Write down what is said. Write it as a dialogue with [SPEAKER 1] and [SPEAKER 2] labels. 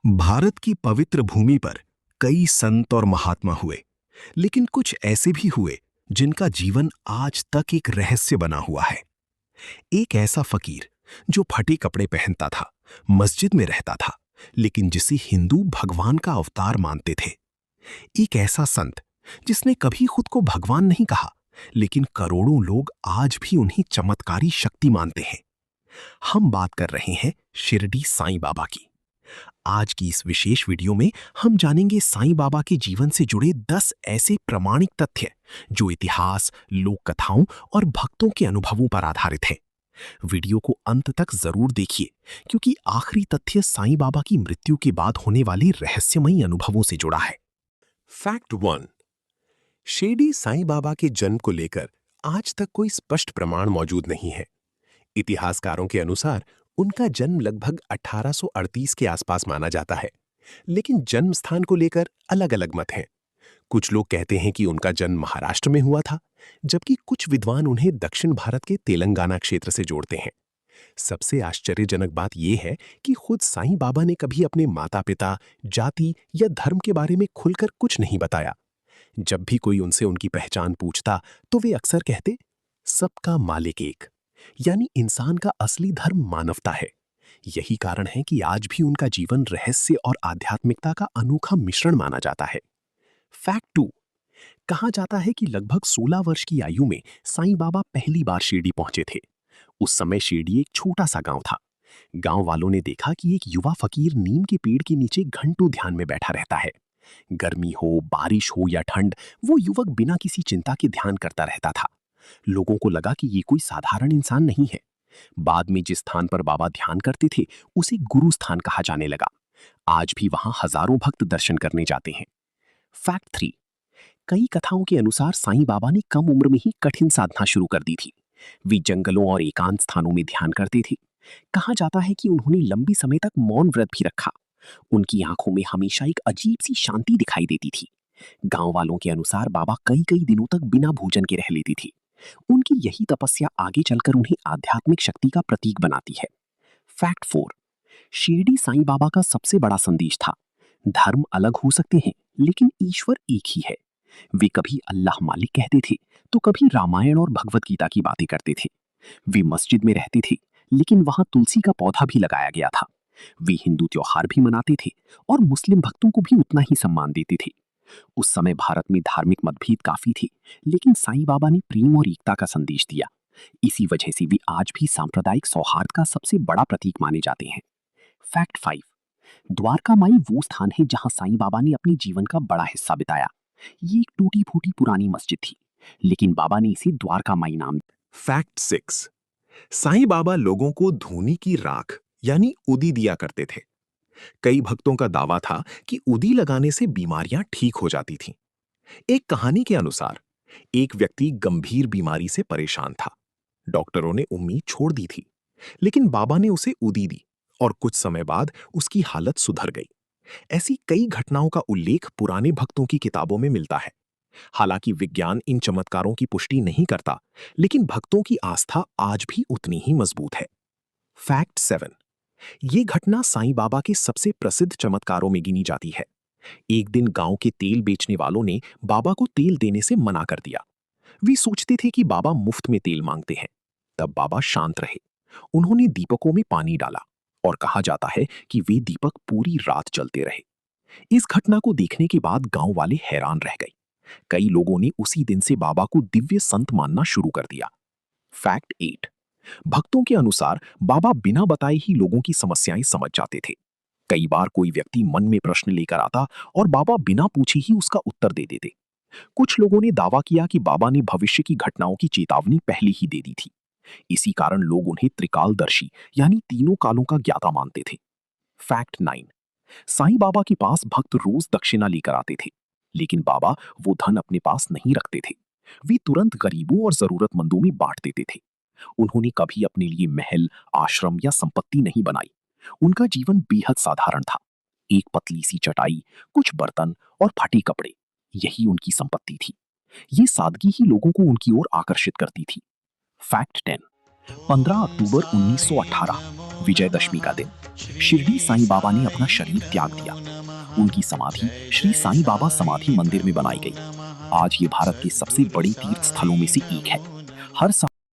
[SPEAKER 1] भारत की पवित्र भूमि पर कई संत और महात्मा हुए, लेकिन कुछ ऐसे भी हुए जिनका जीवन आज तक एक रहस्य बना हुआ है। एक ऐसा फकीर जो फटे कपड़े पहनता था, मस्जिद में रहता था, लेकिन जिसे हिंदू भगवान का अवतार मानते थे। एक ऐसा संत जिसने कभी खुद को भगवान नहीं कहा, लेकिन करोड़ों लोग आज भी उन्हें चमत्कारी शक्ति मानते हैं। हम बात कर रहे हैं शिरडी साईं बाबा की। आज की इस विशेष वीडियो में हम जानेंगे साईं बाबा के जीवन से जुड़े 10 ऐसे प्रामाणिक तथ्य जो इतिहास, लोक कथाओं और भक्तों के अनुभवों पर आधारित हैं। वीडियो को अंत तक जरूर देखिए, क्योंकि आखिरी तथ्य साईं बाबा की मृत्यु के बाद होने वाले रहस्यमयी अनुभवों से जुड़ा है।
[SPEAKER 2] फैक्ट 1। शिरडी साईं बाबा के जन्म को लेकर आज तक कोई स्पष्ट प्रमाण मौजूद नहीं है। इतिहासकारों के अनुसार उनका जन्म लगभग 1838 के आसपास माना जाता है, लेकिन जन्म स्थान को लेकर अलग-अलग मत हैं। कुछ लोग कहते हैं कि उनका जन्म महाराष्ट्र में हुआ था, जबकि कुछ विद्वान उन्हें दक्षिण भारत के तेलंगाना क्षेत्र से जोड़ते हैं। सबसे आश्चर्यजनक बात यह है कि खुद साईं बाबा ने कभी अपने माता-पिता, जाति या धर्म के बारे में खुलकर कुछ नहीं बताया। जब भी कोई उनसे उनकी पहचान पूछता, तो वे अक्सर कहते, सबका मालिक एक, यानी इंसान का असली धर्म मानवता है। यही कारण है कि आज भी उनका जीवन रहस्य और आध्यात्मिकता का अनोखा मिश्रण माना जाता है। फैक्ट 2। कहा जाता है कि लगभग 16 वर्ष की आयु में साईं बाबा पहली बार शिरडी पहुंचे थे। उस समय शिरडी एक छोटा सा गांव था। गांव वालों ने देखा कि एक युवा फकीर नीम के पेड़ के नीचे घंटों ध्यान में बैठा रहता है। गर्मी हो, बारिश हो या ठंड, वो युवक बिना किसी चिंता के ध्यान करता रहता था। लोगों को लगा कि ये कोई साधारण इंसान नहीं है। बाद में जिस स्थान पर बाबा ध्यान करते थे, उसे गुरु स्थान कहा जाने लगा। आज भी वहां हजारों भक्त दर्शन करने जाते हैं। फैक्ट 3। कई कथाओं के अनुसार साईं बाबा ने कम उम्र में ही कठिन साधना शुरू कर दी थी। वे जंगलों और एकांत स्थानों में ध्यान करते थे। कहा जाता है कि उन्होंने लंबी समय तक मौन व्रत भी रखा। उनकी आंखों में हमेशा एक अजीब सी शांति दिखाई देती थी। गांव वालों के अनुसार बाबा कई कई दिनों तक बिना भोजन के रह लेती थी। उनकी यही तपस्या आगे चलकर उन्हें आध्यात्मिक शक्ति का प्रतीक बनाती है। फैक्ट 4। शिरडी साईं बाबा का सबसे बड़ा संदेश था, धर्म अलग हो सकते हैं, लेकिन ईश्वर एक ही है। वे कभी अल्लाह मालिक कहते थे, तो कभी रामायण और भगवत गीता की बातें करते थे। वे मस्जिद में रहते थे, लेकिन वहां तुलसी का पौधा भी लगाया गया था। वे हिंदू त्योहार भी मनाते थे और मुस्लिम भक्तों को भी उतना ही सम्मान देते थे। उस समय भारत में धार्मिक मतभेद काफी थे, लेकिन साईं बाबा ने प्रेम और एकता का संदेश दिया। इसी वजह से वे आज भी सांप्रदायिक सौहार्द का सबसे बड़ा प्रतीक माने जाते हैं। फैक्ट 5। द्वारका माई वो स्थान है जहां साईं बाबा ने अपने जीवन का बड़ा हिस्सा बिताया। ये एक टूटी फूटी पुरानी मस्जिद थी, लेकिन बाबा ने इसे द्वारका माई नाम। फैक्ट 6। साईं बाबा लोगों को धूनी की राख यानी उदी दिया करते थे। कई भक्तों का दावा था कि उदी लगाने से बीमारियां ठीक हो जाती थीं। एक कहानी के अनुसार एक व्यक्ति गंभीर बीमारी से परेशान था। डॉक्टरों ने उम्मीद छोड़ दी थी, लेकिन बाबा ने उसे उदी दी और कुछ समय बाद उसकी हालत सुधर गई। ऐसी कई घटनाओं का उल्लेख पुराने भक्तों की किताबों में मिलता है। हालांकि विज्ञान इन चमत्कारों की पुष्टि नहीं करता, लेकिन भक्तों की आस्था आज भी उतनी ही मजबूत है। फैक्ट 7। ये घटना साईं बाबा के सबसे प्रसिद्ध चमत्कारों में गिनी जाती है। एक दिन गांव के तेल बेचने वालों ने बाबा को तेल देने से मना कर दिया। वे सोचते थे कि बाबा मुफ्त में तेल मांगते हैं। तब बाबा शांत रहे। उन्होंने दीपकों में पानी डाला और कहा जाता है कि वे दीपक पूरी रात जलते रहे। इस घटना को देखने के बाद गांव वाले हैरान रह गए। कई लोगों ने उसी दिन से बाबा को दिव्य संत मानना शुरू कर दिया। फैक्ट 8। भक्तों के अनुसार बाबा बिना बताए ही लोगों की समस्याएं समझ जाते थे। कई बार कोई व्यक्ति मन में प्रश्न लेकर आता और बाबा बिना पूछे ही उसका उत्तर दे देते। कुछ लोगों ने दावा किया कि बाबा ने भविष्य की घटनाओं की चेतावनी पहले ही दे दी थी। इसी कारण लोग उन्हें त्रिकालदर्शी यानी तीनों कालों का ज्ञाता मानते थे। फैक्ट 9। साईं बाबा के पास भक्त रोज दक्षिणा लेकर आते थे, लेकिन बाबा वो धन अपने पास नहीं रखते थे। वे तुरंत गरीबों और जरूरतमंदों में बांट देते थे। उन्होंने कभी अपने लिए महल, आश्रम या संपत्ति नहीं बनाई। उनका जीवन बेहद साधारण था। एक पतली सी चटाई, कुछ बर्तन और फटे कपड़े, यही उनकी संपत्ति थी। ये सादगी ही लोगों को उनकी ओर आकर्षित करती थी। फैक्ट 10। 15 अक्टूबर 1918
[SPEAKER 3] विजयदशमी का दिन शिरडी साईं बाबा ने अपना शरीर त्याग दिया। उनकी समाधि श्री साईं बाबा समाधि मंदिर में बनाई गई। आज ये भारत के सबसे बड़े तीर्थ स्थलों में से एक है। हर